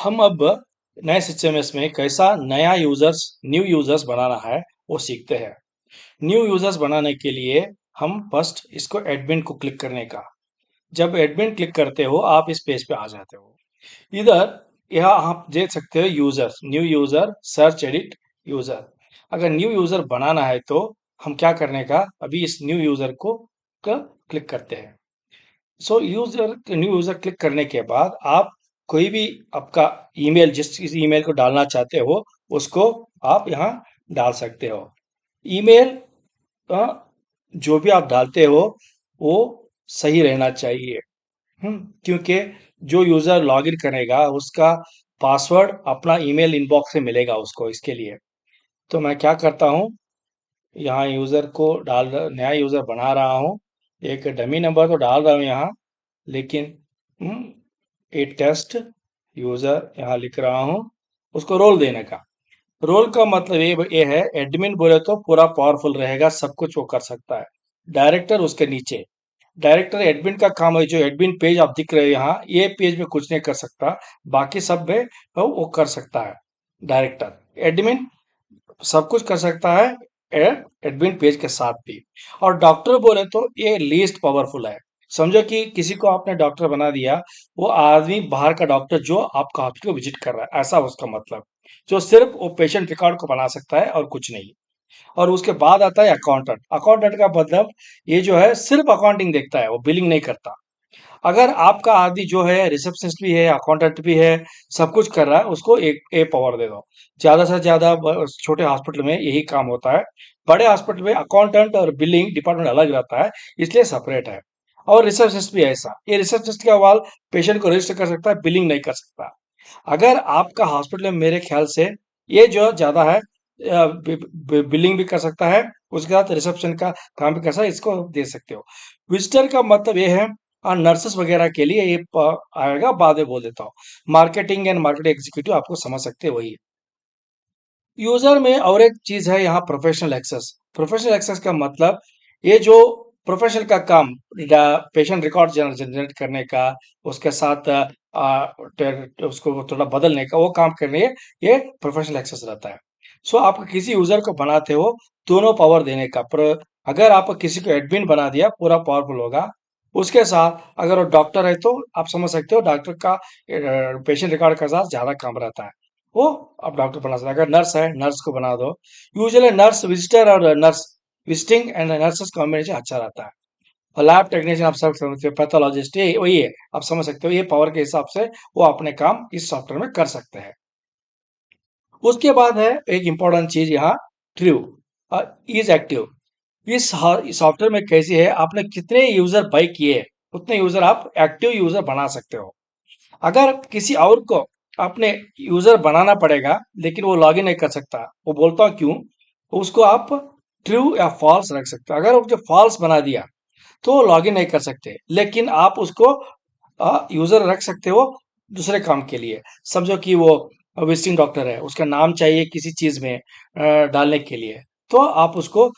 हम अब नए सिस्टम्स में कैसा नया न्यू यूजर्स बनाना है वो सीखते हैं। न्यू यूजर्स बनाने के लिए हम फर्स्ट इसको एडमिन को क्लिक करने का। जब एडमिन क्लिक करते हो आप इस पेज पे आ जाते हो। इधर यहाँ आप देख सकते हो users, new user, search edit user. अगर न्यू यूजर बनाना है तो हम क्या करने का, अभी इस न्यू यूजर को क्लिक करते हैं। सो न्यू यूजर क्लिक करने के बाद आप कोई भी आपका ईमेल, जिस ईमेल को डालना चाहते हो उसको आप यहाँ डाल सकते हो। ईमेल जो भी आप डालते हो वो सही रहना चाहिए। क्योंकि जो यूजर लॉगिन करेगा उसका पासवर्ड अपना ईमेल इनबॉक्स से मिलेगा उसको। इसके लिए तो मैं क्या करता हूँ, यहाँ यूजर को नया यूजर बना रहा हूँ। एक डमी नंबर तो डाल रहा हूँ यहाँ, लेकिन ए टेस्ट यूजर यहाँ लिख रहा हूँ। उसको रोल देने का, रोल का मतलब ये है, एडमिन बोले तो पूरा पावरफुल रहेगा, सब कुछ वो कर सकता है। डायरेक्टर उसके नीचे। डायरेक्टर एडमिन का काम है, जो एडमिन पेज आप दिख रहे हैं यहाँ, ये पेज में कुछ नहीं कर सकता, बाकी सब में वो कर सकता है। डायरेक्टर एडमिन सब कुछ कर सकता है एडमिन पेज के साथ भी। और डॉक्टर बोले तो ये लीस्ट पावरफुल है। समझो कि किसी को आपने डॉक्टर बना दिया, वो आदमी बाहर का डॉक्टर जो आपका हॉस्पिटल को विजिट कर रहा है, ऐसा उसका मतलब, जो सिर्फ वो पेशेंट रिकॉर्ड को बना सकता है और कुछ नहीं। और उसके बाद आता है अकाउंटेंट। अकाउंटेंट का मतलब ये जो है सिर्फ अकाउंटिंग देखता है, वो बिलिंग नहीं करता। अगर आपका आदमी जो है रिसेप्शनिस्ट भी है, अकाउंटेंट भी है, सब कुछ कर रहा है, उसको एक ए पावर दे दो। ज्यादा से ज्यादा छोटे हॉस्पिटल में यही काम होता है। बड़े हॉस्पिटल में अकाउंटेंट और बिलिंग डिपार्टमेंट अलग रहता है, इसलिए सेपरेट है। और रिसेप्शनिस्ट भी ऐसा, ये रिसेप्शनिस्ट का वाल पेशेंट को रजिस्टर कर सकता है, बिलिंग नहीं कर सकता। अगर आपका हॉस्पिटल में मेरे ख्याल से ये जो ज्यादा है, बिलिंग भी कर सकता है, उसके साथ रिसेप्शन का काम भी कर सकता है, इसको दे सकते हो। विजिटर का मतलब ये है, और नर्सेस वगैरह के लिए ये आएगा, बाद में बोल देता हूँ। मार्केटिंग एंड मार्केटिंग एग्जीक्यूटिव आपको समझ सकते हो, वही है। यूजर में और एक चीज है यहाँ, प्रोफेशनल एक्सेस। प्रोफेशनल एक्सेस का मतलब ये जो प्रोफेशनल का काम, पेशेंट रिकॉर्ड जनरेट करने का, उसके साथ उसको थोड़ा बदलने का, वो काम करने ये प्रोफेशनल एक्सेस रहता है। सो आप किसी यूजर को बनाते हो दोनों पावर देने का। अगर आप किसी को एडमिन बना दिया, पूरा पावरफुल होगा। उसके साथ अगर वो डॉक्टर है तो आप समझ सकते हो, डॉक्टर का पेशेंट रिकॉर्ड के साथ ज्यादा काम रहता है, वो आप डॉक्टर बना सकते हैं। अगर नर्स है, नर्स को बना दो। यूजुअली नर्स विजिटर और nurse visiting and nurses combination अच्छा रहता है। और लैब टेक्नीशियन आप सब समझते हो, पैथोलॉजिस्ट, ये वही है, आप समझ सकते हो। ये पावर के हिसाब से वो अपने काम इस सॉफ्टवेयर में कर सकते हैं। उसके बाद है एक इंपॉर्टेंट चीज यहाँ, ट्रू इज एक्टिव। इस सॉफ्टवेयर में कैसी है, आपने कितने यूजर बाई किए उतने यूजर आप एक्टिव यूजर बना सकते हो। अगर किसी और को अपने यूजर बनाना पड़ेगा लेकिन वो लॉगिन नहीं कर सकता, वो बोलता हूँ क्यों, उसको आप ट्रू या फॉल्स रख सकते हो। अगर वो फॉल्स बना दिया तो वो लॉगिन नहीं कर सकते, लेकिन आप उसको यूजर रख सकते हो दूसरे काम के लिए। समझो कि वो विजिटिंग डॉक्टर है, उसका नाम चाहिए किसी चीज में डालने के लिए, तो आप उसको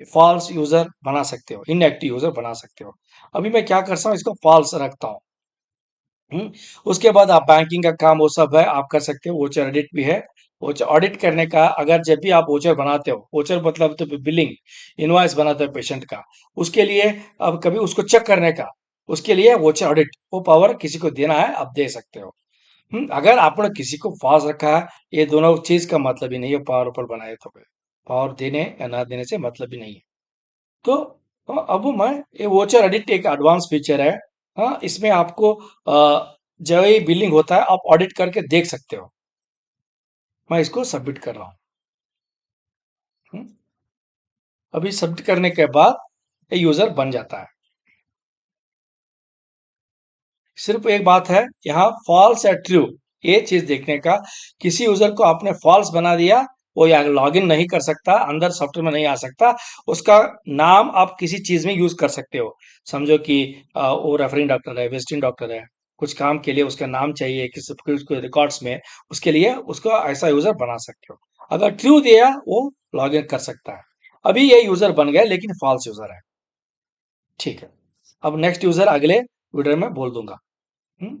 फॉल्स यूजर बना सकते हो, इनएक्टिव यूजर बना सकते हो। अभी मैं क्या करता हूँ, इसको फॉल्स रखता हूँ। हम्म, उसके बाद आप बैंकिंग का काम वो सब है, आप कर सकते हो। वोचर ऑडिट भी है। वोचर ऑडिट करने का, अगर जब भी आप वोचर बनाते हो, वोचर मतलब तो बिलिंग इनवॉइस बनाते हो पेशेंट का, उसके लिए अब कभी उसको चेक करने का, उसके लिए वोचर ऑडिट, वो पावर किसी को देना है, आप दे सकते हो। अगर आपने किसी को फॉल्स रखा है, ये दोनों चीज का मतलब ही नहीं है पावर ऊपर बनाए तो। पावर देने या ना देने से मतलब ही नहीं है। तो अब मैं, ये वोचर एडिट एक एडवांस फीचर है। हाँ, इसमें आपको जब ही बिलिंग होता है आप ऑडिट करके देख सकते हो। मैं इसको सबमिट कर रहा हूँ। अभी सबमिट करने के बाद ये यूजर बन जाता है। सिर्फ एक बात है यहाँ, फॉल्स या ट्रू, ये चीज देखने का। किसी यूजर को आपने फॉल्स बना दिया, वो या लॉगिन नहीं कर सकता, अंदर सॉफ्टवेयर में नहीं आ सकता। उसका नाम आप किसी चीज में यूज कर सकते हो। समझो कि वो रेफरिंग डॉक्टर है, विजिटिंग डॉक्टर है, कुछ काम के लिए उसका नाम चाहिए किसी रिकॉर्ड्स में, उसके लिए उसको ऐसा यूजर बना सकते हो। अगर ट्रू दिया, वो लॉगिन कर सकता है। अभी ये यूजर बन गया लेकिन फॉल्स यूजर है। ठीक है, अब नेक्स्ट यूजर अगले वीडियो में बोल दूंगा। हम्म